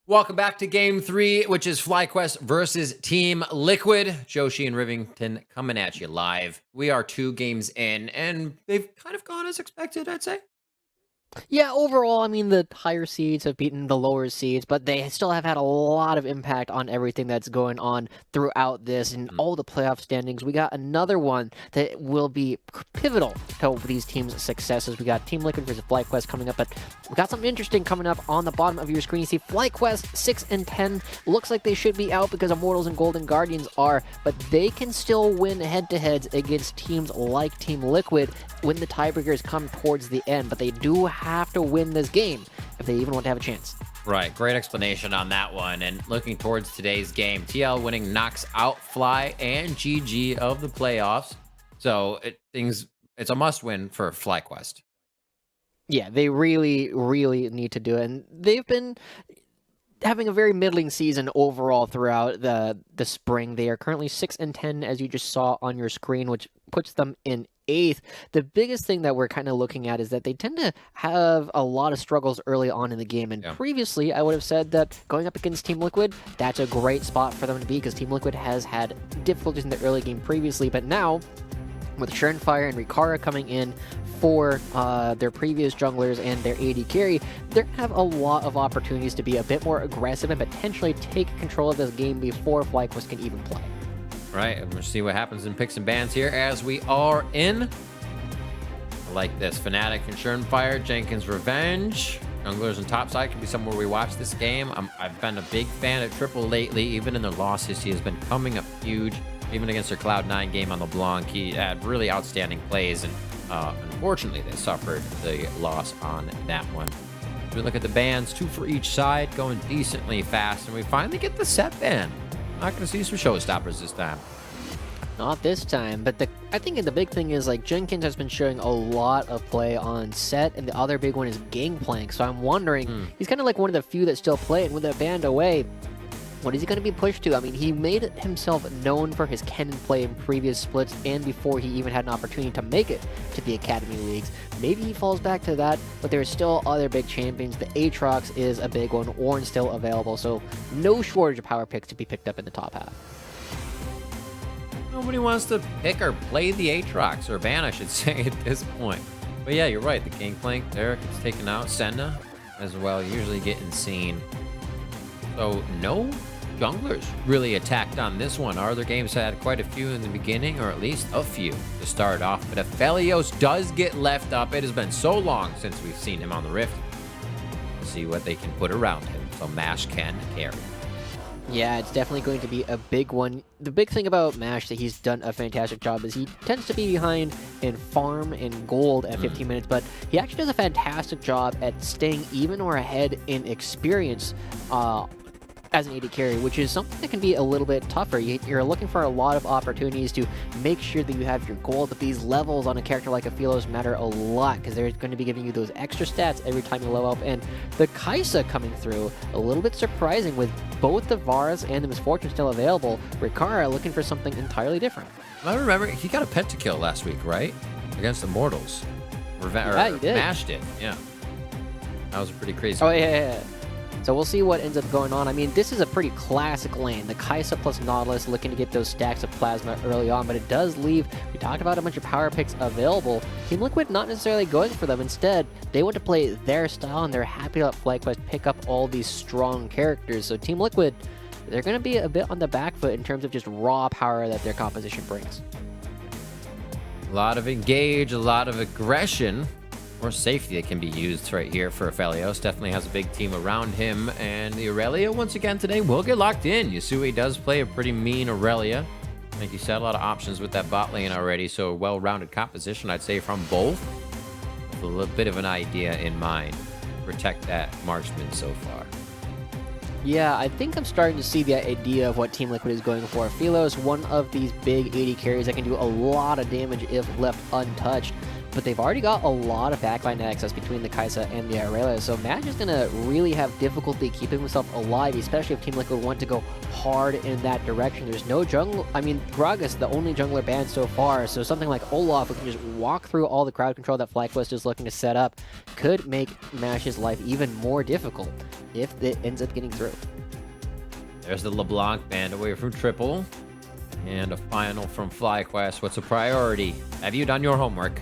Welcome back to Game 3, which is FlyQuest versus Team Liquid. Joshi and Rivington coming at you live. We are 2 games in, and they've kind of gone as expected, I'd say. Yeah, overall, I mean, the higher seeds have beaten the lower seeds, but they still have had a lot of impact on everything that's going on throughout this and all the playoff standings. We got another one that will be pivotal to these teams' successes. We got Team Liquid versus FlyQuest coming up, but we got something interesting coming up on the bottom of your screen. You see FlyQuest 6 and 10 looks like they should be out because Immortals and Golden Guardians are, but they can still win head-to-heads against teams like Team Liquid when the tiebreakers come towards the end, but they do have to win this game if they even want to have a chance. Right, great explanation on that one. And looking towards today's game, TL winning knocks out Fly and GG of the playoffs. So it's a must-win for FlyQuest. Yeah, they really, really need to do it, and they've been having a very middling season overall throughout the spring. They are currently 6 and 10, as you just saw on your screen, which puts them in 8th. The biggest thing that we're kind of looking at is that they tend to have a lot of struggles early on in the game. And previously, I would have said that going up against Team Liquid, that's a great spot for them to be because Team Liquid has had difficulties in the early game previously. But now, with Surenfire and Rikara coming in for their previous junglers and their AD carry, they have a lot of opportunities to be a bit more aggressive and potentially take control of this game before FlyQuest can even play. Right, and we'll see what happens in picks and bans here as we are in. I like this. Fnatic and Surenfire, Jenkins Revenge. Junglers and topside can be somewhere we watch this game. I've been a big fan of Triple lately. Even in their losses, he has been coming up huge. Even against their Cloud9 game on LeBlanc, he had really outstanding plays, and unfortunately, they suffered the loss on that one. We look at the bans, 2 for each side, going decently fast, and we finally get the set ban. Not going to see some showstoppers this time. Not this time, but I think the big thing is, like, Jenkins has been showing a lot of play on set, and the other big one is Gangplank, so I'm wondering, he's kind of like one of the few that still play, and with that banned away, what is he going to be pushed to? I mean, he made himself known for his cannon play in previous splits and before he even had an opportunity to make it to the Academy Leagues. Maybe he falls back to that, but there's still other big champions. The Aatrox is a big one, Ornn still available, so no shortage of power picks to be picked up in the top half. Nobody wants to pick or play the Aatrox, or ban, I should say, at this point. But yeah, you're right. The Gangplank, Derek is taken out. Senna as well, usually getting seen. So no junglers really attacked on this one. Our other games had quite a few in the beginning, or at least a few to start off. But if FLYA does get left up, it has been so long since we've seen him on the Rift. We'll see what they can put around him, so MASH can carry. Yeah, it's definitely going to be a big one. The big thing about MASH that he's done a fantastic job is he tends to be behind in farm and gold at 15 minutes, but he actually does a fantastic job at staying even or ahead in experience as an AD carry, which is something that can be a little bit tougher. You're looking for a lot of opportunities to make sure that you have your gold, but these levels on a character like Aphilos matter a lot because they're going to be giving you those extra stats every time you level up. And the Kai'Sa coming through, a little bit surprising with both the Vars and the Misfortune still available. Rikara looking for something entirely different. I remember he got a pentakill last week, right? Against Immortals. Yeah, he did. Mashed it, yeah. That was a pretty crazy. Oh, yeah. So we'll see what ends up going on. I mean, this is a pretty classic lane. The Kai'Sa plus Nautilus looking to get those stacks of plasma early on, but it does leave, we talked about a bunch of power picks available. Team Liquid not necessarily going for them. Instead, they want to play their style, and they're happy to let FlyQuest pick up all these strong characters. So Team Liquid, they're going to be a bit on the back foot in terms of just raw power that their composition brings. A lot of engage, a lot of aggression. More safety that can be used right here for FLYA. Definitely has a big team around him. And the Aurelia, once again today, will get locked in. Yasui does play a pretty mean Aurelia. Like you said, a lot of options with that bot lane already. So a well-rounded composition, I'd say, from both. With a little bit of an idea in mind. Protect that marksman so far. Yeah, I think I'm starting to see the idea of what Team Liquid is going for. Philos, one of these big AD carries that can do a lot of damage if left untouched. But they've already got a lot of backline access between the Kai'Sa and the Aurelia, so Madge is going to really have difficulty keeping himself alive, especially if Team Liquid want to go hard in that direction. There's no jungle. I mean, Gragas, the only jungler banned so far, so something like Olaf, who can just walk through all the crowd control that FlyQuest is looking to set up, could make Mash's life even more difficult. if it ends up getting through. There's the LeBlanc band away from triple. And a final from FlyQuest. What's a priority? Have you done your homework?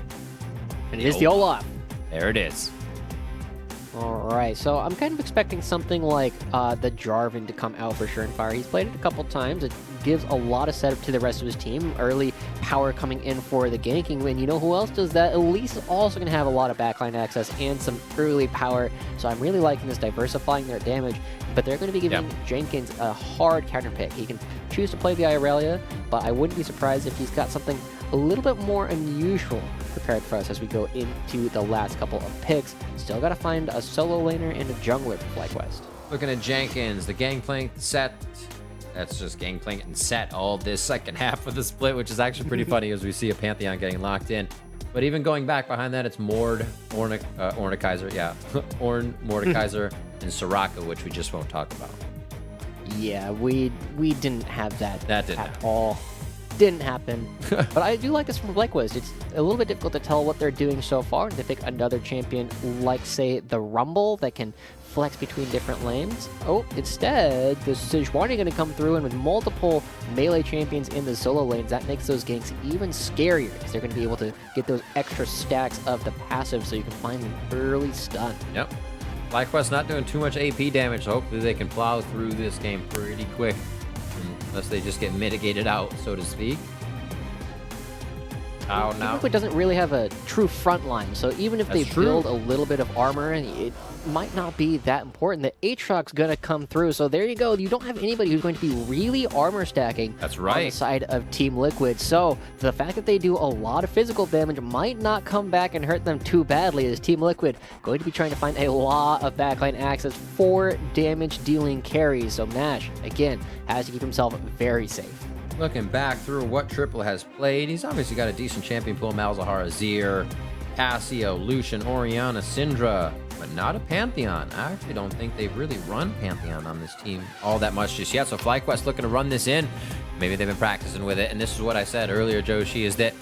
And it is the Olaf. There it is. All right, so I'm kind of expecting something like the Jarvan to come out for Surenfire. He's played it a couple times. It gives a lot of setup to the rest of his team. Early power coming in for the ganking win. You know who else does that? Elise is also going to have a lot of backline access and some early power. So I'm really liking this, diversifying their damage. But they're going to be giving Jenkins a hard counter pick. He can choose to play the Irelia, but I wouldn't be surprised if he's got something a little bit more unusual prepared for us as we go into the last couple of picks. Still got to find a solo laner and a jungler for FlyQuest. Looking at Jenkins, the Gangplank set. That's just Gangplank and set all this second half of the split, which is actually pretty funny as we see a Pantheon getting locked in. But even going back behind that, it's Mord, Ornikaiser, yeah, Ornn, Mordekaiser, and Soraka, which we just won't talk about. Yeah, we didn't have that didn't at all. Didn't happen. But I do like this from FlyQuest. It's a little bit difficult to tell what they're doing so far. They pick another champion like, say, the Rumble that can flex between different lanes. Oh, instead, the Sejuani going to come through, and with multiple melee champions in the solo lanes, that makes those ganks even scarier because they're going to be able to get those extra stacks of the passive so you can find an early stun. Yep. FlyQuest not doing too much AP damage, so hopefully they can plow through this game pretty quick. Unless they just get mitigated out, so to speak. Oh, no. Liquid doesn't really have a true front line, so even if they build a little bit of armor, it might not be that important. The Aatrox's gonna come through, so there you go. You don't have anybody who's going to be really armor stacking That's right. on the side of Team Liquid. So the fact that they do a lot of physical damage might not come back and hurt them too badly, as Team Liquid going to be trying to find a lot of backline access for damage dealing carries. So Nash, again, has to keep himself very safe. Looking back through what Triple has played, he's obviously got a decent champion pool. Malzahar, Azir, Cassio, Lucian, Orianna, Syndra, but not a Pantheon. I actually don't think they've really run Pantheon on this team all that much just yet. So FlyQuest looking to run this in. Maybe they've been practicing with it. And this is what I said earlier, Joshi, is that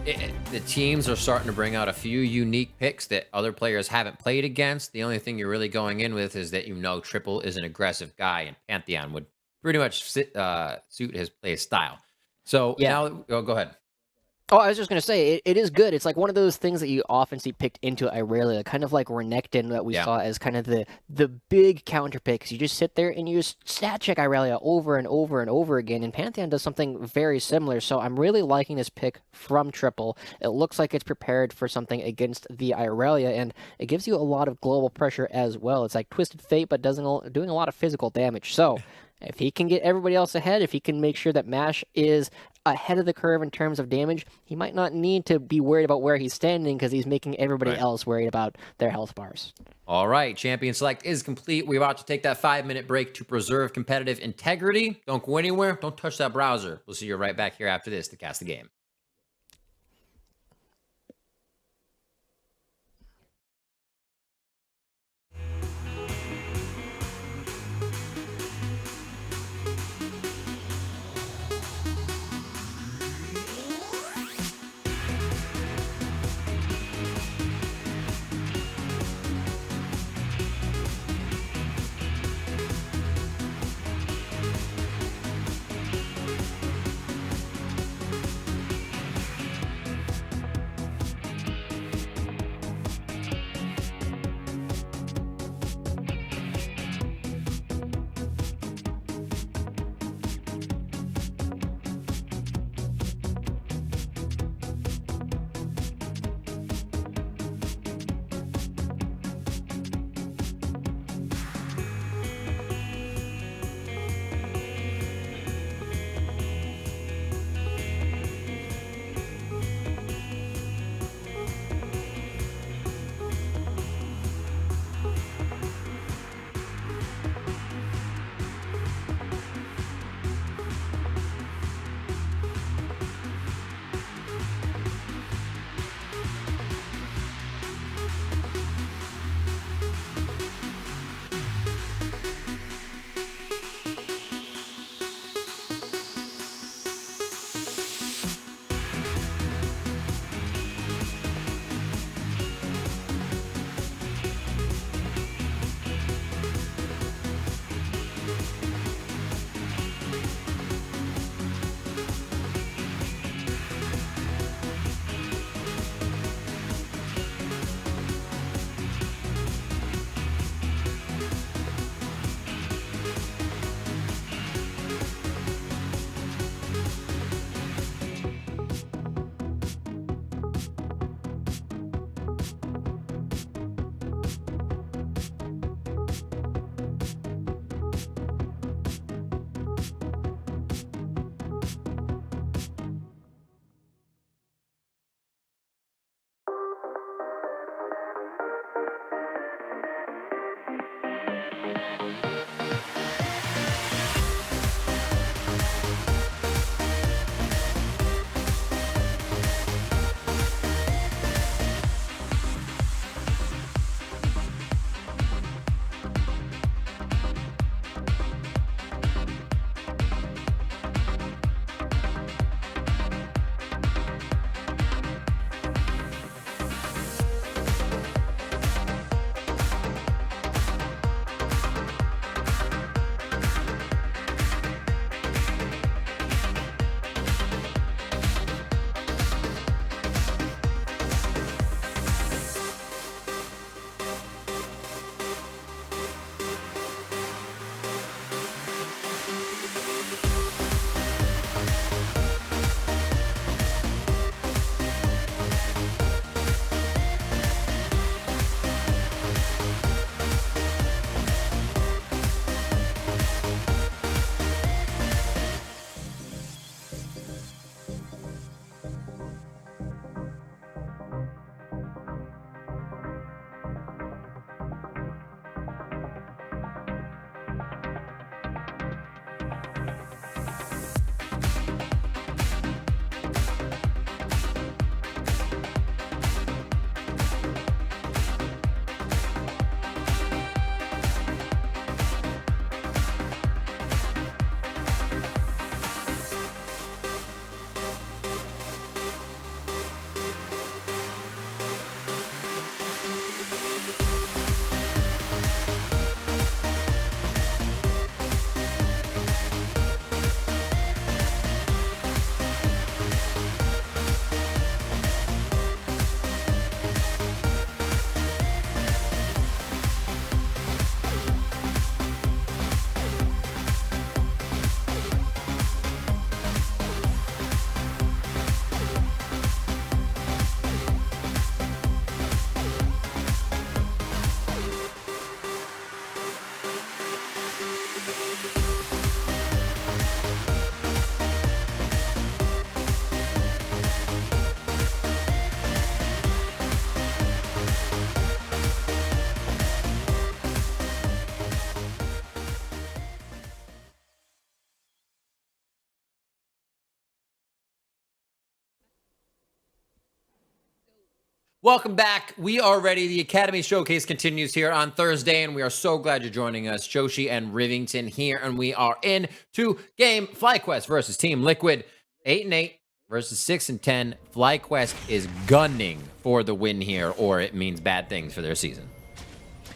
the teams are starting to bring out a few unique picks that other players haven't played against. The only thing you're really going in with is that Triple is an aggressive guy, and Pantheon would pretty much suit his play style. So now, go ahead. Oh, I was just going to say, it is good. It's like one of those things that you often see picked into Irelia, kind of like Renekton that we saw as kind of the big counter picks. You just sit there and you just stat check Irelia over and over and over again, and Pantheon does something very similar. So I'm really liking this pick from Triple. It looks like it's prepared for something against the Irelia, and it gives you a lot of global pressure as well. It's like Twisted Fate, but doing a lot of physical damage. So if he can get everybody else ahead, if he can make sure that MASH is ahead of the curve in terms of damage, he might not need to be worried about where he's standing because he's making everybody else worried about their health bars. All right, Champion Select is complete. We're about to take that 5-minute break to preserve competitive integrity. Don't go anywhere. Don't touch that browser. We'll see you right back here after this to cast the game. Welcome back. We are ready. The Academy Showcase continues here on Thursday, and we are so glad you're joining us. Joshi and Rivington here, and we are in two-game FlyQuest versus Team Liquid. 8-8 versus 6-10. FlyQuest is gunning for the win here, or it means bad things for their season.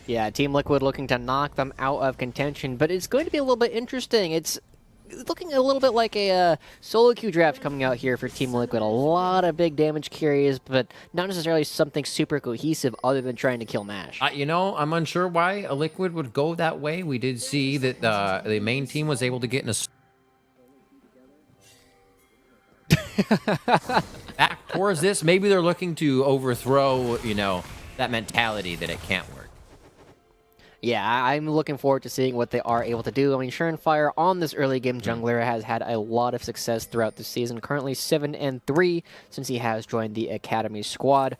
Yeah, Team Liquid looking to knock them out of contention, but it's going to be a little bit interesting. It's looking a little bit like a solo queue draft coming out here for Team Liquid. A lot of big damage carries, but not necessarily something super cohesive other than trying to kill Mash. You know, I'm unsure why a Liquid would go that way. We did see that the main team was able to get in a back towards this. Maybe they're looking to overthrow, you know, that mentality that it can't work. Yeah, I'm looking forward to seeing what they are able to do. I mean, Surenfire on this early game jungler has had a lot of success throughout the season. Currently 7-3 since he has joined the Academy squad.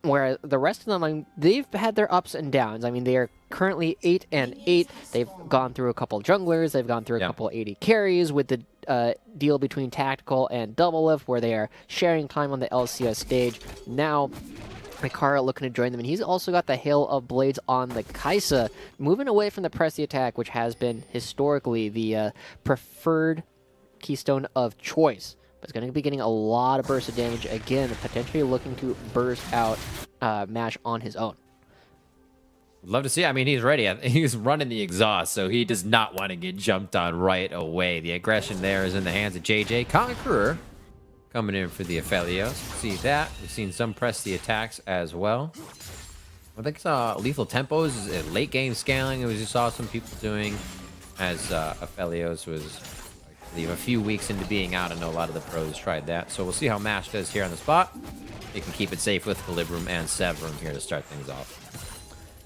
Whereas the rest of them, I mean, they've had their ups and downs. I mean, they are currently 8-8. They've gone through a couple junglers. They've gone through a couple AD carries with the deal between Tactical and Double Lift, where they are sharing time on the LCS stage. Now, FLYKR looking to join them, and he's also got the Hail of Blades on the Kai'Sa, moving away from the Pressy attack, which has been historically the preferred keystone of choice. But it's going to be getting a lot of burst of damage again, potentially looking to burst out Mash on his own. Love to see. I mean, he's ready. He's running the exhaust, so he does not want to get jumped on right away. The aggression there is in the hands of JJ Conqueror. Coming in for the FLYA. See that. We've seen some press the attacks as well. I think lethal tempos, late game scaling. It was just saw some people doing as FLYA's was, I believe, a few weeks into being out. I know a lot of the pros tried that. So we'll see how Mash does here on the spot. They can keep it safe with Calibrum and Severum here to start things off.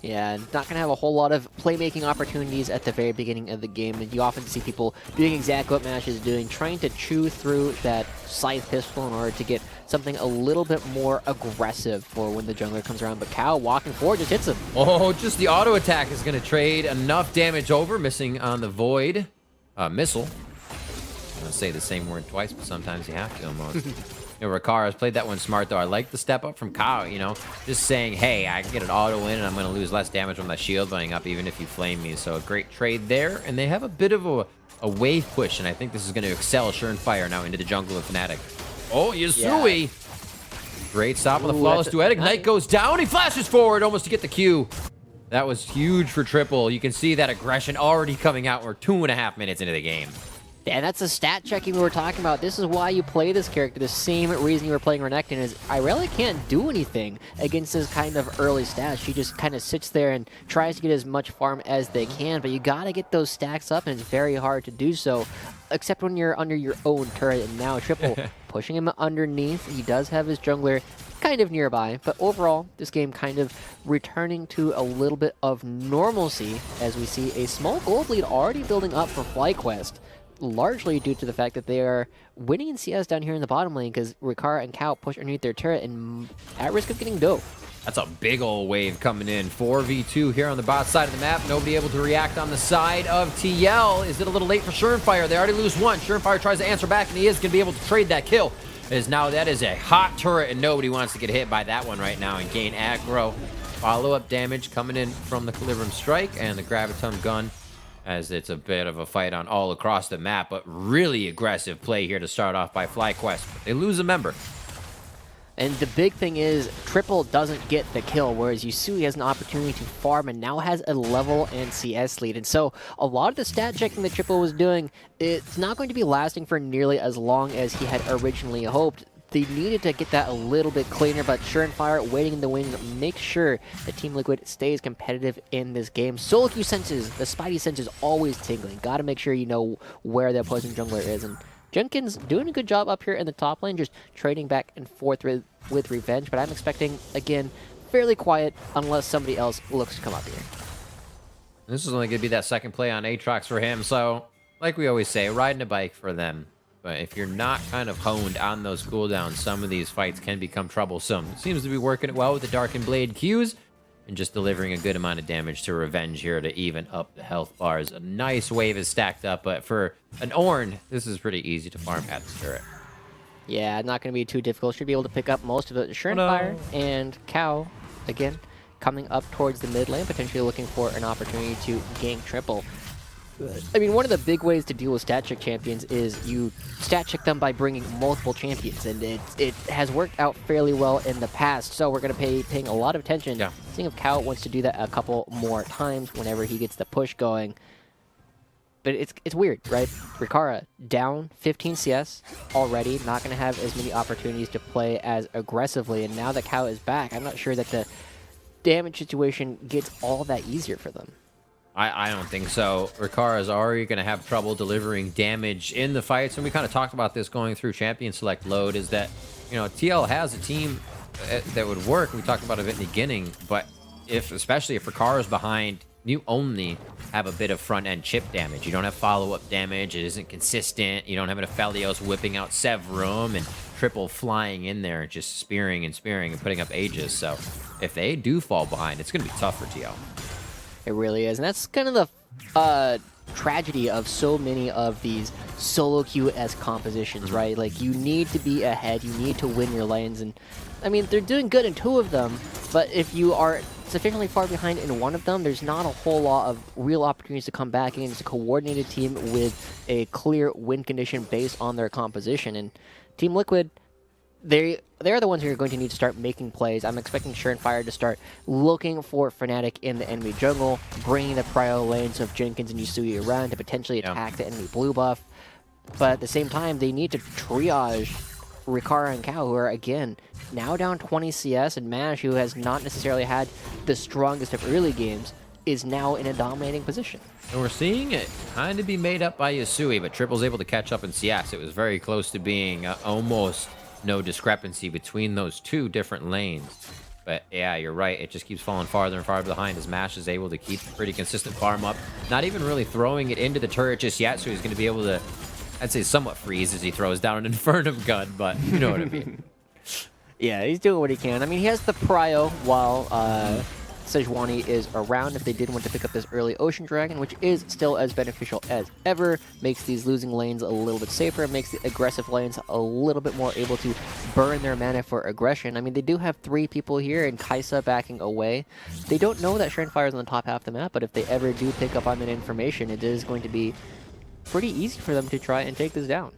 Yeah, not going to have a whole lot of playmaking opportunities at the very beginning of the game, and you often see people doing exactly what Mash is doing, trying to chew through that Scythe pistol in order to get something a little bit more aggressive for when the jungler comes around, but Cow walking forward just hits him. Oh, just the auto attack is going to trade enough damage over, missing on the Void missile. I'm going to say the same word twice, but sometimes you have to almost. You know, FLYKR has played that one smart, though. I like the step up from Kao, you know, just saying, hey, I can get an auto in and I'm going to lose less damage from that shield going up even if you flame me. So a great trade there. And they have a bit of a wave push, and I think this is going to excel Surenfire now into the jungle of Fnatic. Oh, Yasui! Yeah. Great stop on the flawless duet. Ignite goes down. He flashes forward almost to get the Q. That was huge for Triple. You can see that aggression already coming out. We're 2.5 minutes into the game. And that's the stat checking we were talking about. This is why you play this character. The same reason you were playing Renekton is I really can't do anything against this kind of early stats. She just kind of sits there and tries to get as much farm as they can, but you gotta get those stacks up, and it's very hard to do so, except when you're under your own turret. And now Triple pushing him underneath. He does have his jungler kind of nearby, but overall, this game kind of returning to a little bit of normalcy as we see a small gold lead already building up for FlyQuest. Largely due to the fact that they are winning in CS down here in the bottom lane because FLYKR and Cow push underneath their turret and at risk of getting dope. That's a big old wave coming in. 4v2 here on the bot side of the map. Nobody able to react on the side of TL. Is it a little late for Surenfire? They already lose one. Surenfire tries to answer back, and he is going to be able to trade that kill. That is a hot turret, and nobody wants to get hit by that one right now and gain aggro. Follow-up damage coming in from the Calibrum Strike and the Graviton Gun, as it's a bit of a fight on all across the map, but really aggressive play here to start off by FlyQuest. They lose a member. And the big thing is, Triple doesn't get the kill, whereas Yasui has an opportunity to farm and now has a level and CS lead. And so a lot of the stat checking that Triple was doing, it's not going to be lasting for nearly as long as he had originally hoped. They needed to get that a little bit cleaner, but Surenfire waiting in the wing make sure that Team Liquid stays competitive in this game. Solo queue senses, the Spidey sense is always tingling. Got to make sure you know where the opposing jungler is. And Jenkins doing a good job up here in the top lane, just trading back and forth with Revenge, but I'm expecting, again, fairly quiet unless somebody else looks to come up here. This is only going to be that second play on Aatrox for him, so like we always say, riding a bike for them. But if you're not kind of honed on those cooldowns, some of these fights can become troublesome. Seems to be working it well with the Darkened Blade Qs and just delivering a good amount of damage to Revenge here to even up the health bars. A nice wave is stacked up, but for an Ornn, this is pretty easy to farm at the turret. Yeah, not going to be too difficult. Should be able to pick up most of it. Oh, no. Fire and Cow, again, coming up towards the mid lane, potentially looking for an opportunity to gank triple. I mean, one of the big ways to deal with stat check champions is you stat check them by bringing multiple champions, and it has worked out fairly well in the past. So we're going to be paying a lot of attention, seeing if Cow wants to do that a couple more times whenever he gets the push going. But it's weird, right? Rikara down 15 CS already, not going to have as many opportunities to play as aggressively, and now that Cow is back, I'm not sure that the damage situation gets all that easier for them. I don't think so. Rikara is already going to have trouble delivering damage in the fights, and we kind of talked about this going through Champion Select load, is that, you know, TL has a team that would work. We talked about it in the beginning, but especially if Rikara is behind, you only have a bit of front-end chip damage. You don't have follow-up damage. It isn't consistent. You don't have an Aphelios whipping out Severum and triple flying in there, just spearing and putting up ages. So if they do fall behind, it's going to be tough for TL. It really is, and that's kind of the tragedy of so many of these solo queue-esque compositions, right? Like, you need to be ahead, you need to win your lanes, and I mean, they're doing good in two of them, but if you are sufficiently far behind in one of them, there's not a whole lot of real opportunities to come back against a coordinated team with a clear win condition based on their composition. And Team Liquid, they're the ones who are going to need to start making plays. I'm expecting Fire to start looking for Fnatic in the enemy jungle, bringing the prio lanes of Jenkins and Yusui around to potentially attack the enemy blue buff. But at the same time, they need to triage Rikara and Cow, who are, again, now down 20 CS, and Mash, who has not necessarily had the strongest of early games, is now in a dominating position. And we're seeing it kind of be made up by Yusui, but Triple's able to catch up in CS. It was very close to being almost no discrepancy between those two different lanes. But yeah, you're right. It just keeps falling farther and farther behind as Mash is able to keep pretty consistent farm up. Not even really throwing it into the turret just yet, so he's going to be able to, I'd say, somewhat freeze as he throws down an Infernum gun, but you know what I mean. Yeah, he's doing what he can. I mean, he has the prio while Sejuani is around if they did want to pick up this early Ocean Dragon, which is still as beneficial as ever. Makes these losing lanes a little bit safer, makes the aggressive lanes a little bit more able to burn their mana for aggression. I mean, they do have 3 people here, and Kaisa backing away. They don't know that Fire is on the top half of the map, but if they ever do pick up on that information, it is going to be pretty easy for them to try and take this down.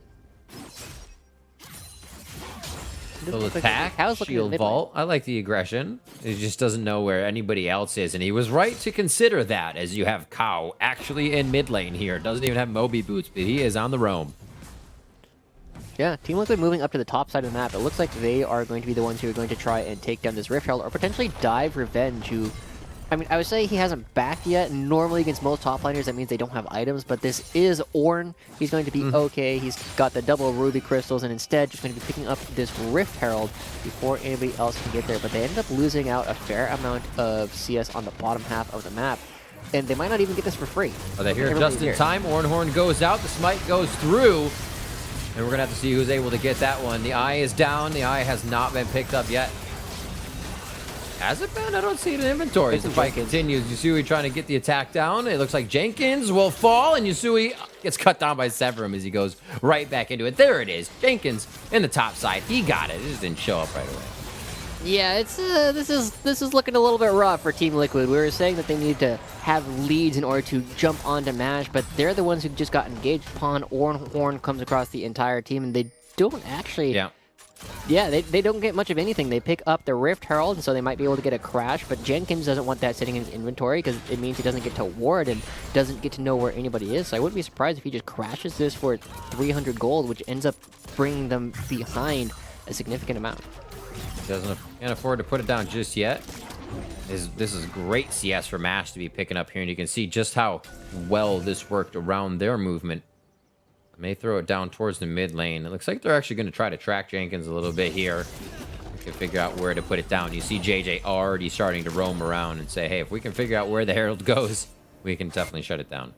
Little attack, shield vault. I like the aggression. He just doesn't know where anybody else is, and he was right to consider that, as you have Cow actually in mid lane here. Doesn't even have Moby boots, but he is on the roam. Yeah, Team Liquid moving up to the top side of the map. It looks like they are going to be the ones who are going to try and take down this Rift Herald, or potentially dive Revenge, who, I mean, I would say he hasn't backed yet. Normally against most top liners, that means they don't have items, but this is Ornn. He's going to be okay. He's got the double Ruby Crystals, and instead just going to be picking up this Rift Herald before anybody else can get there. But they ended up losing out a fair amount of CS on the bottom half of the map, and they might not even get this for free. Oh, they're here just in time. Ornhorn goes out. The smite goes through, and we're going to have to see who's able to get that one. The eye is down. The eye has not been picked up yet. Has it been? I don't see it in inventory as the fight continues. Yusui trying to get the attack down. It looks like Jenkins will fall, and Yusui gets cut down by Severum as he goes right back into it. There it is. Jenkins in the top side. He got it. It just didn't show up right away. Yeah, it's this is looking a little bit rough for Team Liquid. We were saying that they need to have leads in order to jump onto Mash, but they're the ones who just got engaged upon. Ornhorn comes across the entire team, and they don't actually... Yeah, they don't get much of anything. They pick up the Rift Herald, and so they might be able to get a crash, but Jenkins doesn't want that sitting in his inventory because it means he doesn't get to ward and doesn't get to know where anybody is. So I wouldn't be surprised if he just crashes this for 300 gold, which ends up bringing them behind a significant amount. Can't afford to put it down just yet. This is great CS for Mash to be picking up here, and you can see just how well this worked around their movement. May throw it down towards the mid lane. It looks like they're actually going to try to track Jenkins a little bit here. We can figure out where to put it down. You see JJ already starting to roam around and say, hey, if we can figure out where the Herald goes, we can definitely shut it down.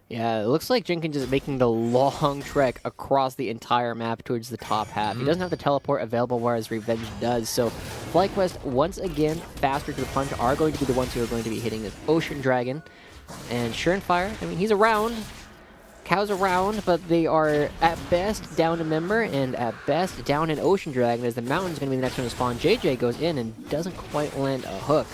Yeah, it looks like Jenkins is making the long trek across the entire map towards the top half. He doesn't have the teleport available, whereas Revenge does. So FlyQuest, once again, faster to the punch, are going to be the ones who are going to be hitting this Ocean Dragon. And Fire, I mean, he's around. Cow's around, but they are at best down a member and at best down an Ocean Dragon, as the Mountain's going to be the next one to spawn. JJ goes in and doesn't quite land a hook.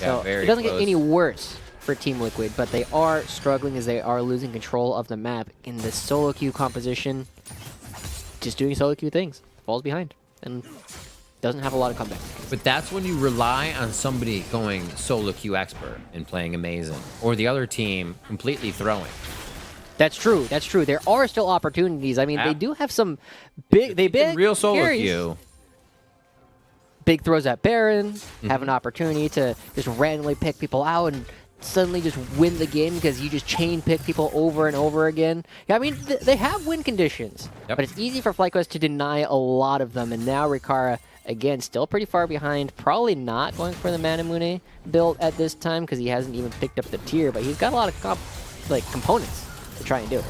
Yeah, so very it doesn't close. get any worse for Team Liquid, but they are struggling as they are losing control of the map in the solo queue composition. Just doing solo queue things. Falls behind and doesn't have a lot of comeback. But that's when you rely on somebody going solo queue expert and playing amazing, or the other team completely throwing. That's true. That's true. There are still opportunities. I mean, they do have some big. They big real solo carries. queue. Big throws at Baron, have an opportunity to just randomly pick people out and suddenly just win the game because you just chain pick people over and over again. Yeah, I mean, they have win conditions, but it's easy for FlyQuest to deny a lot of them. And now Rikara, again, still pretty far behind. Probably not going for the Manamune build at this time because he hasn't even picked up the tier, but he's got a lot of components to try and do it.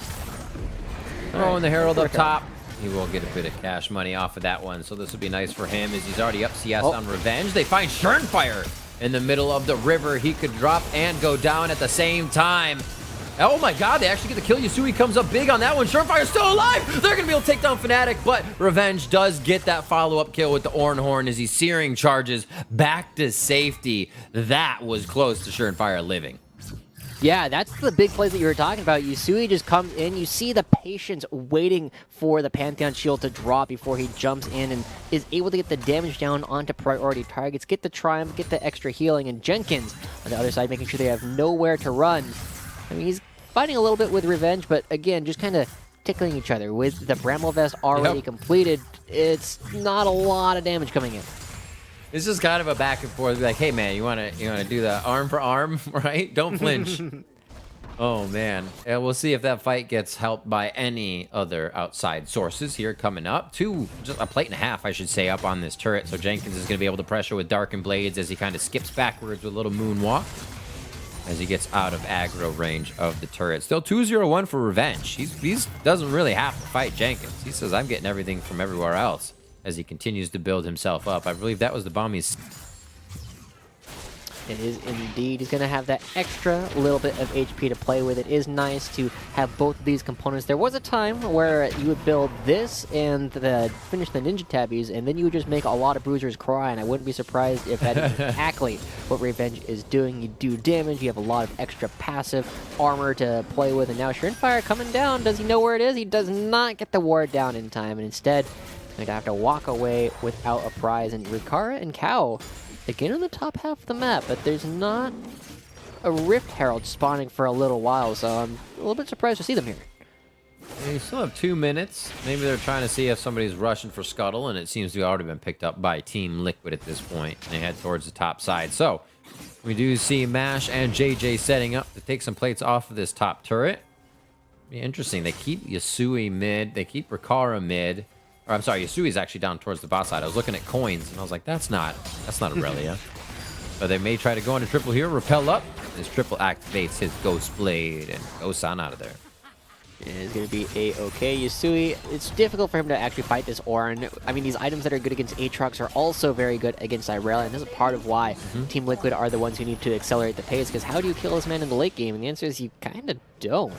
Throwing the Herald up top. He will get a bit of cash money off of that one, so this will be nice for him as he's already up CS on Revenge. They find Schernfire in the middle of the river. He could drop and go down at the same time. Oh my god, they actually get the kill. Yasui comes up big on that one. Schernfire's still alive! They're going to be able to take down Fnatic, but Revenge does get that follow-up kill with the Ornhorn as he's searing charges back to safety. That was close to Schernfire living. Yeah, that's the big plays that you were talking about. Yusui just comes in. You see the patience waiting for the Pantheon shield to drop before he jumps in and is able to get the damage down onto priority targets, get the triumph, get the extra healing, and Jenkins on the other side making sure they have nowhere to run. I mean, he's fighting a little bit with Revenge, but again, just kind of tickling each other. With the Bramble Vest already completed, it's not a lot of damage coming in. This is kind of a back and forth. Like, hey man, you wanna do the arm for arm, right? Don't flinch. Oh man, we'll see if that fight gets helped by any other outside sources here coming up. Just a plate and a half, I should say, up on this turret. So Jenkins is gonna be able to pressure with Darkened Blades as he kind of skips backwards with a little moonwalk as he gets out of aggro range of the turret. Still 2-0-1 for Revenge. He doesn't really have to fight Jenkins. He says, I'm getting everything from everywhere else, as he continues to build himself up. I believe that was the bomb he's... It is indeed. He's going to have that extra little bit of HP to play with. It is nice to have both of these components. There was a time where you would build this and finish the Ninja Tabbies, and then you would just make a lot of bruisers cry, and I wouldn't be surprised if that is exactly what Revenge is doing. You do damage, you have a lot of extra passive armor to play with, and now Schernfire coming down. Does he know where it is? He does not get the ward down in time, and instead, they're going to have to walk away without a prize. And Rikara and Cow, again on the top half of the map, but there's not a Rift Herald spawning for a little while, so I'm a little bit surprised to see them here. You still have 2 minutes. Maybe they're trying to see if somebody's rushing for Scuttle, and it seems to have already been picked up by Team Liquid at this point. And they head towards the top side. So, we do see Mash and JJ setting up to take some plates off of this top turret. Be interesting. They keep Yasui mid. They keep Rikara mid. Or, I'm sorry, Yasui's actually down towards the bot side. I was looking at coins, and I was like, that's not Aurelia. But they may try to go into triple here, repel up. This triple activates his Ghost Blade and goes on out of there. It is going to be A-okay. Yasui, it's difficult for him to actually fight this Ornn. I mean, these items that are good against Aatrox are also very good against Irelia, and this is part of why Team Liquid are the ones who need to accelerate the pace, because how do you kill this man in the late game? And the answer is you kind of don't.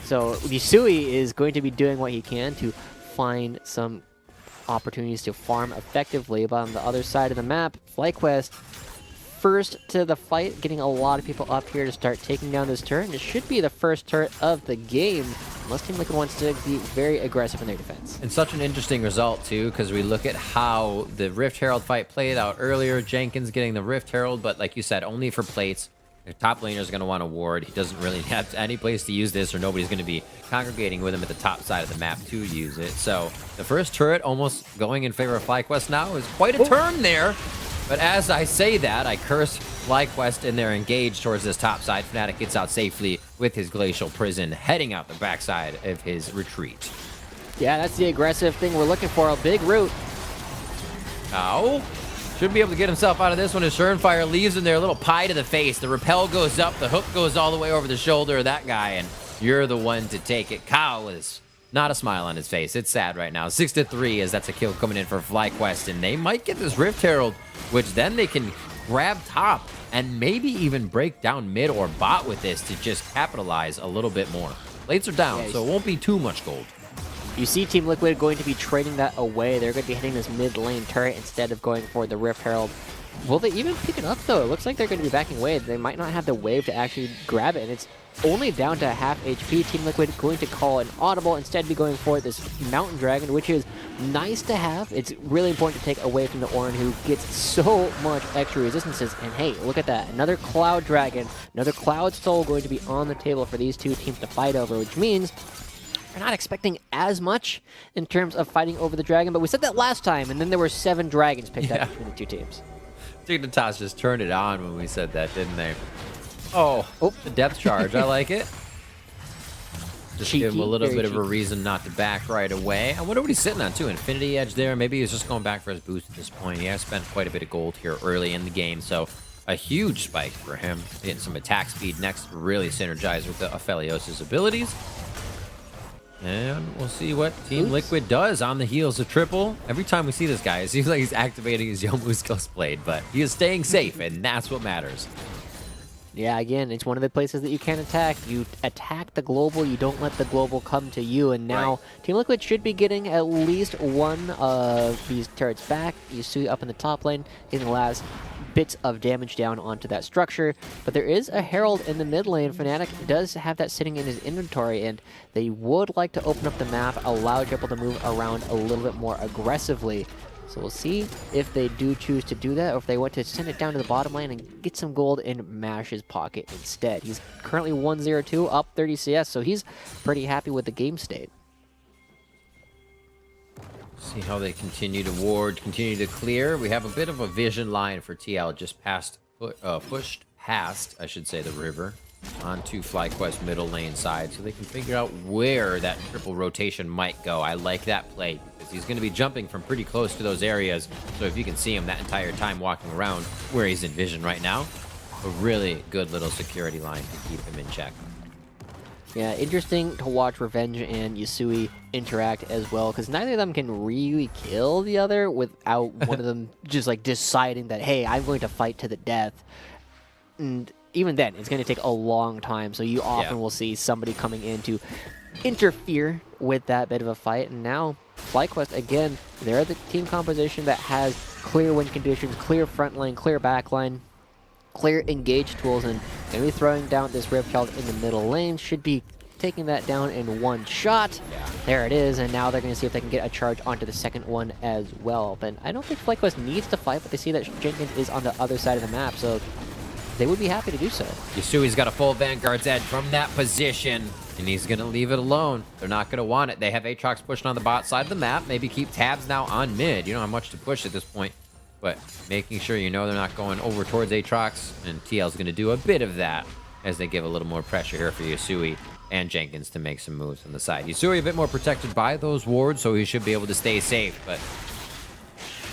So Yasui is going to be doing what he can to find some opportunities to farm effectively, but on the other side of the map, FlyQuest first to the fight, getting a lot of people up here to start taking down this turret, and it should be the first turret of the game, unless Team Liquid wants to be very aggressive in their defense. And such an interesting result, too, because we look at how the Rift Herald fight played out earlier. Jenkins getting the Rift Herald, but like you said, only for plates. The top laner is going to want a ward. He doesn't really have any place to use this, or nobody's going to be congregating with him at the top side of the map to use it. So the first turret almost going in favor of FlyQuest now is quite a turn there. But as I say that, I curse FlyQuest and they're engaged towards this top side. Fnatic gets out safely with his Glacial Prison, heading out the backside of his retreat. Yeah, that's the aggressive thing we're looking for, a big root. Now, should be able to get himself out of this one as Schernfire leaves him there, a little pie to the face. The rappel goes up, the hook goes all the way over the shoulder of that guy, and you're the one to take it. Kyle is not a smile on his face. It's sad right now. 6-3 as that's a kill coming in for FlyQuest, and they might get this Rift Herald, which then they can grab top and maybe even break down mid or bot with this to just capitalize a little bit more. Plates are down, Yeah, so it won't be too much gold. You see Team Liquid going to be trading that away. They're going to be hitting this mid lane turret instead of going for the Rift Herald. Will they even pick it up, though? It looks like they're going to be backing away. They might not have the wave to actually grab it, and it's only down to half HP. Team Liquid going to call an audible, instead be going for this Mountain Dragon, which is nice to have. It's really important to take away from the Orin, who gets so much extra resistances. And hey, look at that. Another Cloud Dragon, another Cloud Soul going to be on the table for these two teams to fight over, which means we're not expecting as much in terms of fighting over the dragon, but we said that last time, and then there were 7 dragons picked up between the two teams. Dignitas just turned it on when we said that, didn't they? Oh, the depth charge. I like it. Just give him a little bit of a reason not to back right away. I wonder what he's sitting on, too. Infinity Edge there. Maybe he's just going back for his boost at this point. He has spent quite a bit of gold here early in the game, so a huge spike for him. Getting some attack speed next, really synergize with the Aphelios' abilities. And we'll see what Team Liquid does on the heels of triple. Every time we see this guy, it seems like he's activating his Youmuu's blade, but he is staying safe, and that's what matters. Yeah, again, it's one of the places that you can attack. You attack the global, you don't let the global come to you, and now Team Liquid should be getting at least one of these turrets back. You see up in the top lane, getting the last bits of damage down onto that structure, but there is a Herald in the mid lane. Fnatic does have that sitting in his inventory, and they would like to open up the map, allow Triple to move around a little bit more aggressively. So we'll see if they do choose to do that, or if they want to send it down to the bottom lane and get some gold in Mash's pocket instead. He's currently 1-0-2, up 30 CS, so he's pretty happy with the game state. See how they continue to ward, continue to clear. We have a bit of a vision line for TL, just pushed past, I should say, the river onto FlyQuest middle lane side, so they can figure out where that triple rotation might go. I like that play because he's going to be jumping from pretty close to those areas, so if you can see him that entire time walking around where he's in vision right now, a really good little security line to keep him in check. Yeah, interesting to watch Revenge and Yusui interact as well, because neither of them can really kill the other without one of them just like deciding that, hey, I'm going to fight to the death. And even then, it's going to take a long time, so you often will see somebody coming in to interfere with that bit of a fight. And now, FlyQuest, again, they're the team composition that has clear win conditions, clear front line, clear back line, clear engage tools, and going to be throwing down this Rift Herald in the middle lane. Should be taking that down in one shot. There it is, and now they're going to see if they can get a charge onto the second one as well. But I don't think FlyQuest needs to fight, but they see that Jenkins is on the other side of the map, so they would be happy to do so. Yasui's got a full Vanguard's Edge from that position, and he's going to leave it alone. They're not going to want it. They have Aatrox pushing on the bot side of the map. Maybe keep tabs now on mid. You don't have much to push at this point, but making sure you know they're not going over towards Aatrox, and TL's going to do a bit of that as they give a little more pressure here for Yasui and Jenkins to make some moves on the side. Yasui a bit more protected by those wards, so he should be able to stay safe, but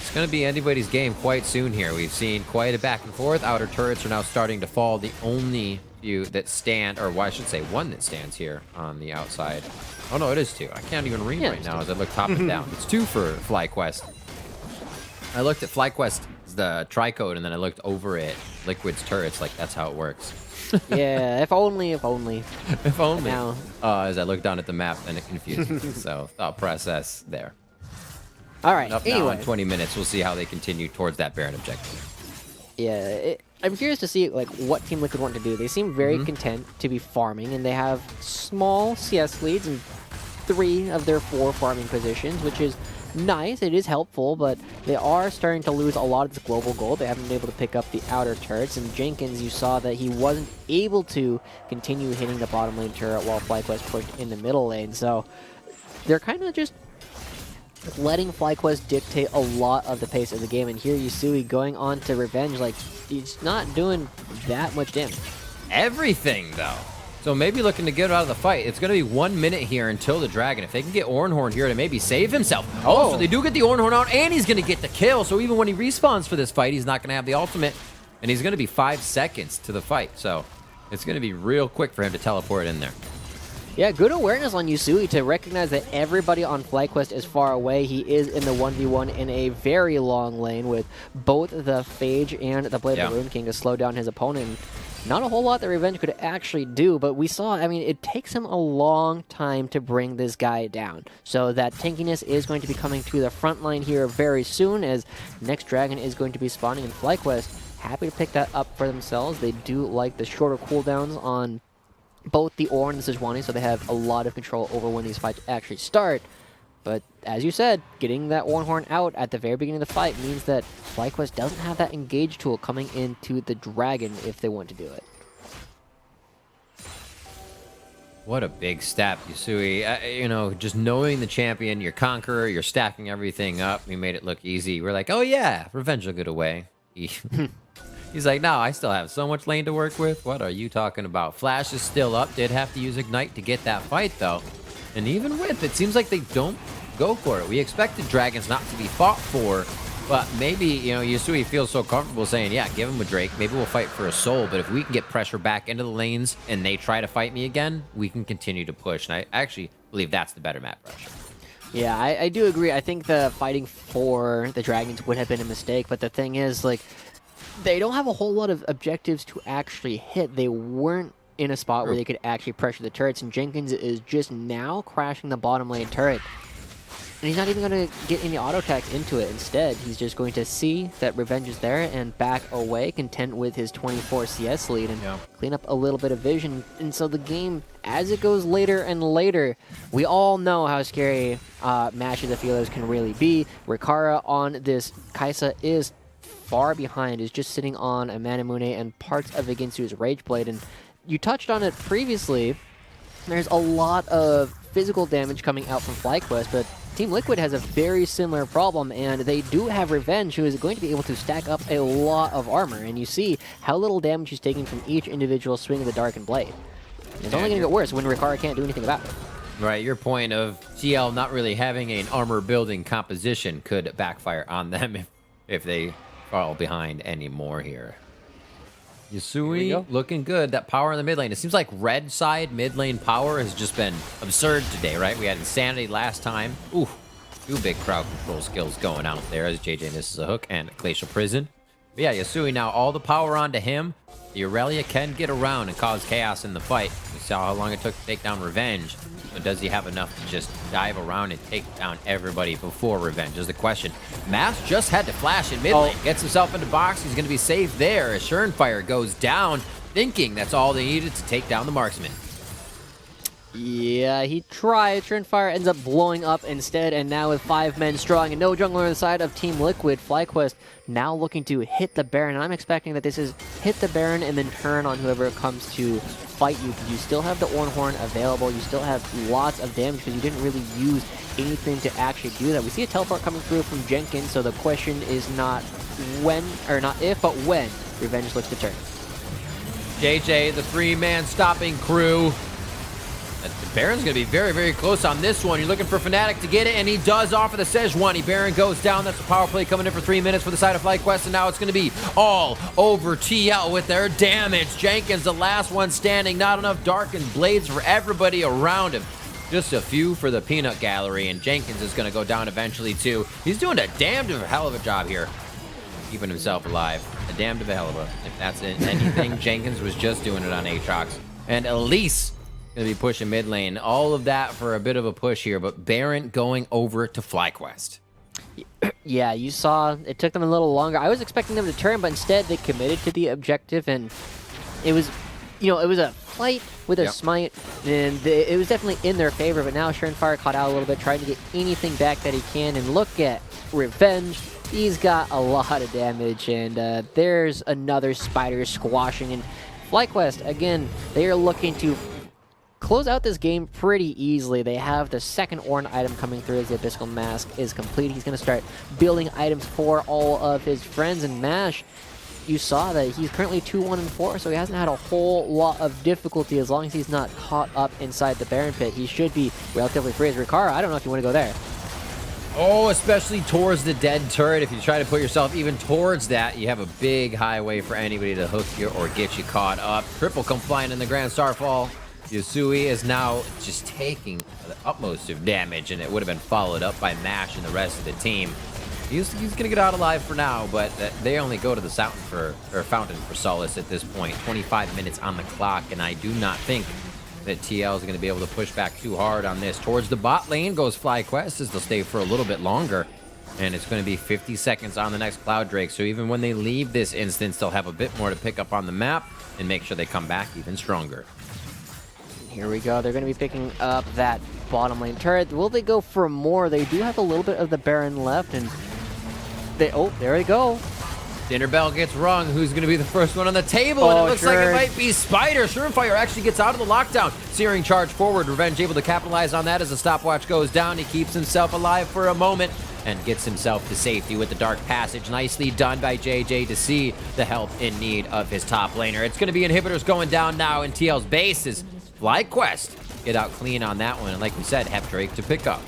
it's going to be anybody's game quite soon here. We've seen quite a back and forth. Outer turrets are now starting to fall. The only few that stand, or well, I should say one that stands here on the outside. Oh no, it is 2. I can't even read right now as I look top and down. It's 2 for FlyQuest. I looked at FlyQuest, the tri-code, and then I looked over at Liquid's turrets. Like, that's how it works. Yeah, if only. If only. Now. As I look down at the map, then it confused me. So, thought process there. All right, Up anyway. now in 20 minutes, we'll see how they continue towards that Baron objective. Yeah, I'm curious to see like what Team Liquid want to do. They seem very content to be farming, and they have small CS leads in 3 of their 4 farming positions, which is nice. It is helpful, but they are starting to lose a lot of this global gold. They haven't been able to pick up the outer turrets, and Jenkins, you saw that he wasn't able to continue hitting the bottom lane turret while FlyQuest pushed in the middle lane. So they're kind of just letting FlyQuest dictate a lot of the pace of the game, and here Yusui going on to Revenge, like, he's not doing that much damage. Everything, though. So maybe looking to get out of the fight. It's going to be 1 minute here until the dragon. If they can get Ornhorn here to maybe save himself. Oh, so they do get the Ornhorn out, and he's going to get the kill. So even when he respawns for this fight, he's not going to have the ultimate, and he's going to be 5 seconds to the fight. So it's going to be real quick for him to teleport in there. Yeah, good awareness on Yusui to recognize that everybody on FlyQuest is far away. He is in the 1v1 in a very long lane with both the Phage and the Blade of the Rune King to slow down his opponent. Not a whole lot that Revenge could actually do, but we saw, I mean, it takes him a long time to bring this guy down. So that tankiness is going to be coming to the front line here very soon, as next Dragon is going to be spawning in FlyQuest. Happy to pick that up for themselves. They do like the shorter cooldowns on both the Ore and the Sejuani, so they have a lot of control over when these fights actually start. But as you said, getting that Ornhorn out at the very beginning of the fight means that FlyQuest doesn't have that engage tool coming into the Dragon if they want to do it. What a big step, Yusui. You know, just knowing the champion, your Conqueror, you're stacking everything up. We made it look easy. We're like, oh yeah, Revenge will get away. He's like, no, I still have so much lane to work with. What are you talking about? Flash is still up. Did have to use Ignite to get that fight, though. And even with, it seems like they don't go for it. We expected Dragons not to be fought for, but maybe, you know, Yusui feels so comfortable saying, yeah, give him a Drake. Maybe we'll fight for a soul, but if we can get pressure back into the lanes and they try to fight me again, we can continue to push. And I actually believe that's the better map pressure. Yeah, I do agree. I think the fighting for the Dragons would have been a mistake, but the thing is, like, they don't have a whole lot of objectives to actually hit. They weren't in a spot where they could actually pressure the turrets, and Jenkins is just now crashing the bottom lane turret. And he's not even going to get any auto attacks into it. Instead, he's just going to see that Revenge is there and back away, content with his 24 CS lead, and clean up a little bit of vision. And so the game, as it goes later and later, we all know how scary Mashy the Feelers can really be. Rikara on this Kaisa is far behind, is just sitting on a Manamune and parts of Ginsu's Rage Blade. And you touched on it previously, there's a lot of physical damage coming out from FlyQuest, but Team Liquid has a very similar problem, and they do have Revenge, who is going to be able to stack up a lot of armor, and you see how little damage he's taking from each individual swing of the Darkened Blade. And it's only going to get worse when Rikara can't do anything about it. Right, your point of TL not really having an armor building composition could backfire on them if they fall behind anymore here. Yusui looking good. That power in the mid lane. It seems like red side mid lane power has just been absurd today, right? We had Insanity last time. Ooh, two big crowd control skills going out there as JJ misses a hook and Glacial Prison. But yeah, Yusui now all the power onto him. The Aurelia can get around and cause chaos in the fight. We saw how long it took to take down Revenge. But does he have enough to just dive around and take down everybody before Revenge is the question. Mass just had to flash in mid lane. Gets himself into box. He's going to be safe there as Fire goes down, thinking that's all they needed to take down the marksman. Yeah, he tried. Fire ends up blowing up instead, and now with 5 men strong and no jungler on the side of Team Liquid, FlyQuest now looking to hit the Baron. And I'm expecting that this is hit the Baron and then turn on whoever comes to fight you, because you still have the Ornhorn available. You still have lots of damage because you didn't really use anything to actually do that. We see a teleport coming through from Jenkins, so the question is not when, or not if, but when Revenge looks to turn. JJ, the 3-man stopping crew. The Baron's going to be very, very close on this one. You're looking for Fnatic to get it, and he does offer the Sejuani. Baron goes down. That's a power play coming in for 3 minutes for the side of FlyQuest, and now it's going to be all over TL with their damage. Jenkins, the last one standing. Not enough Darkened Blades for everybody around him. Just a few for the peanut gallery, and Jenkins is going to go down eventually, too. He's doing a damned of a hell of a job here, keeping himself alive. A damned of a hell of a. If that's anything, Jenkins was just doing it on Aatrox. And Elise going to be pushing mid lane. All of that for a bit of a push here, but Baron going over to FlyQuest. Yeah, you saw it took them a little longer. I was expecting them to turn, but instead they committed to the objective, and it was, you know, it was a fight with a smite, and it was definitely in their favor, but now Fire caught out a little bit, trying to get anything back that he can, and look at Revenge. He's got a lot of damage, and there's another spider squashing, and FlyQuest, again, they are looking to close out this game pretty easily. They have the second Ornn item coming through as the Abyssal Mask is complete. He's going to start building items for all of his friends, and Mash, you saw that he's currently 2-1-4, so he hasn't had a whole lot of difficulty as long as he's not caught up inside the Baron Pit. He should be relatively free as Rikara. I don't know if you want to go there. Oh, especially towards the dead turret. If you try to put yourself even towards that, you have a big highway for anybody to hook you or get you caught up. Triple come flying in the Grand Starfall. Yasui is now just taking the utmost of damage, and it would have been followed up by Mash and the rest of the team. He's going to get out alive for now, but they only go to the fountain for solace at this point. 25 minutes on the clock, and I do not think that TL is going to be able to push back too hard on this. Towards the bot lane goes FlyQuest, as they'll stay for a little bit longer. And it's going to be 50 seconds on the next Cloud Drake. So even when they leave this instance, they'll have a bit more to pick up on the map and make sure they come back even stronger. Here we go. They're going to be picking up that bottom lane turret. Will they go for more? They do have a little bit of the Baron left, and oh, there they go. Dinner bell gets rung. Who's going to be the first one on the table? Oh, And it looks like it sure. might be Spider. Surenfire actually gets out of the lockdown. Searing charge forward. Revenge able to capitalize on that as the stopwatch goes down. He keeps himself alive for a moment and gets himself to safety with the Dark Passage. Nicely done by JJ to see the help in need of his top laner. It's going to be inhibitors going down now in TL's base as FlyQuest get out clean on that one. And like we said, have Drake to pick up.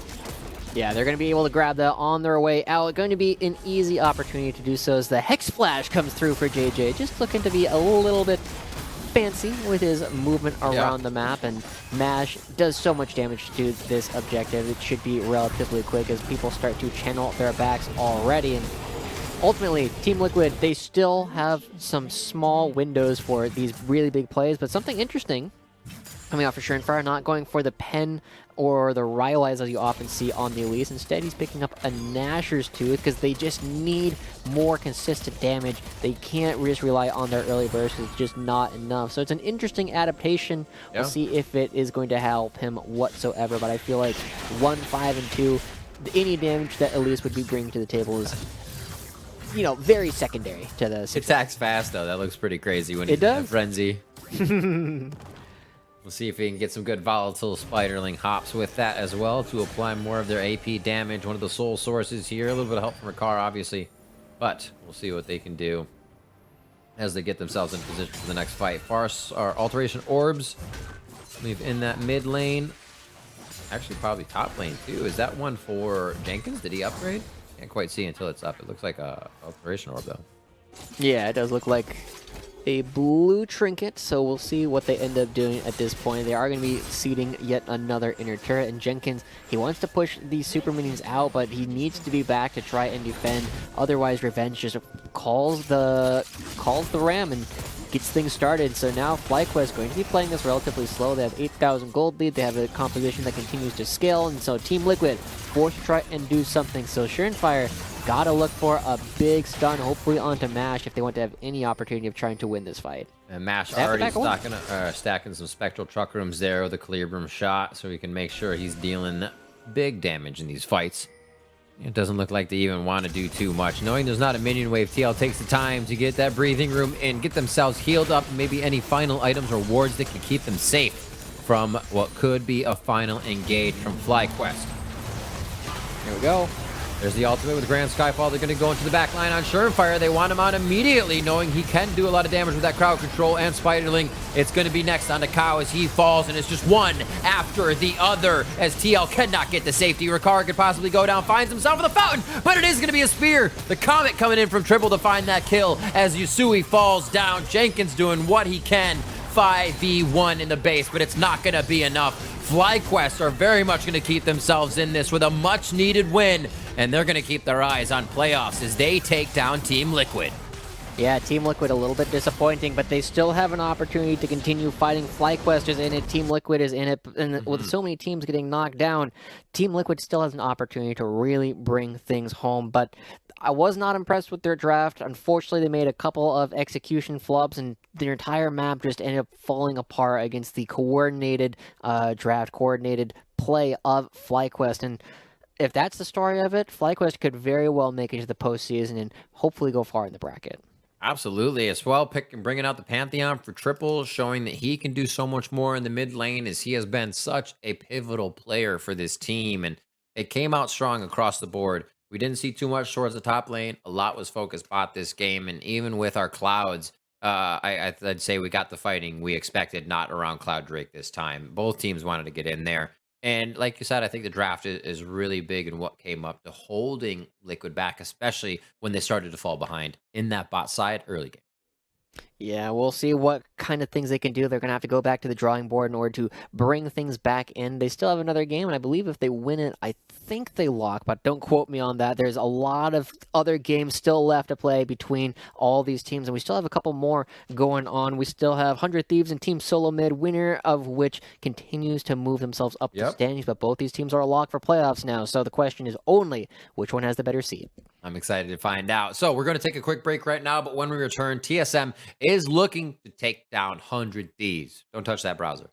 Yeah, they're going to be able to grab that on their way out. Going to be an easy opportunity to do so as the Hex Flash comes through for JJ. Just looking to be a little bit fancy with his movement around the map, and Mash does so much damage to this objective. It should be relatively quick as people start to channel their backs already. And ultimately, Team Liquid, they still have some small windows for these really big plays, but something interesting coming out for Surenfire, not going for the pen or the Rylai's as you often see on the Elise. Instead, he's picking up a Nashor's Tooth because they just need more consistent damage. They can't just rely on their early bursts. It's just not enough. So it's an interesting adaptation. We'll see if it is going to help him whatsoever, but I feel like 1, 5, and 2, any damage that Elise would be bringing to the table is, you know, very secondary to the It attacks fast, though. That looks pretty crazy when it he's in a does. frenzy. We'll see if we can get some good volatile Spiderling hops with that as well to apply more of their AP damage. One of the soul sources here. A little bit of help from Ricard, obviously. But we'll see what they can do as they get themselves in position for the next fight. Farce, or Alteration Orbs. Leave in that mid lane. Actually, probably top lane, too. Is that one for Jenkins? Did he upgrade? Can't quite see until it's up. It looks like a Alteration Orb, though. Yeah, it does look like a blue trinket, so we'll see what they end up doing at this point. They are going to be seeding yet another inner turret, and Jenkins, he wants to push these super minions out, but he needs to be back to try and defend. Otherwise, Revenge just calls the ram and gets things started. So now FlyQuest going to be playing this relatively slow. They have 8,000 gold lead. They have a composition that continues to scale, and so Team Liquid forced to try and do something. So Surenfire gotta look for a big stun, hopefully onto Mash, if they want to have any opportunity of trying to win this fight. And Mash already stacking some Spectral Truck Rooms there with a Clear Broom shot, so he can make sure he's dealing big damage in these fights. It doesn't look like they even want to do too much. Knowing there's not a minion wave, TL takes the time to get that breathing room and get themselves healed up, maybe any final items or wards that can keep them safe from what could be a final engage from FlyQuest. Here we go. There's the ultimate with Grand Skyfall. They're going to go into the back line on Surenfire. They want him on immediately, knowing he can do a lot of damage with that crowd control and Spiderling. It's going to be next on to Cow as he falls, and it's just one after the other as TL cannot get the safety. Ricard could possibly go down, finds himself in the fountain, but it is going to be a spear. The Comet coming in from Triple to find that kill as Yasui falls down. Jenkins doing what he can. 5v1 in the base, but it's not going to be enough. FlyQuest are very much going to keep themselves in this with a much-needed win, and they're going to keep their eyes on playoffs as they take down Team Liquid. Yeah, Team Liquid a little bit disappointing, but they still have an opportunity to continue fighting. FlyQuest is in it, Team Liquid is in it, and with so many teams getting knocked down, Team Liquid still has an opportunity to really bring things home, but I was not impressed with their draft. Unfortunately, they made a couple of execution flubs, and their entire map just ended up falling apart against the coordinated coordinated play of FlyQuest, and if that's the story of it, FlyQuest could very well make it to the postseason and hopefully go far in the bracket. Absolutely. As well, bringing out the Pantheon for Triple, showing that he can do so much more in the mid lane as he has been such a pivotal player for this team. And it came out strong across the board. We didn't see too much towards the top lane. A lot was focused bot this game. And even with our Clouds, I'd say we got the fighting we expected, not around Cloud Drake this time. Both teams wanted to get in there. And like you said, I think the draft is really big in what came up to holding Liquid back, especially when they started to fall behind in that bot side early game. Yeah, we'll see what kind of things they can do. They're going to have to go back to the drawing board in order to bring things back in. They still have another game, and I believe if they win it, I think they lock, but don't quote me on that. There's a lot of other games still left to play between all these teams, and we still have a couple more going on. We still have 100 Thieves and Team Solo Mid, winner of which continues to move themselves up the Yep. standings, but both these teams are locked for playoffs now, so the question is only which one has the better seed. I'm excited to find out. So we're going to take a quick break right now, but when we return, TSM is looking to take down 100 Thieves. Don't touch that browser.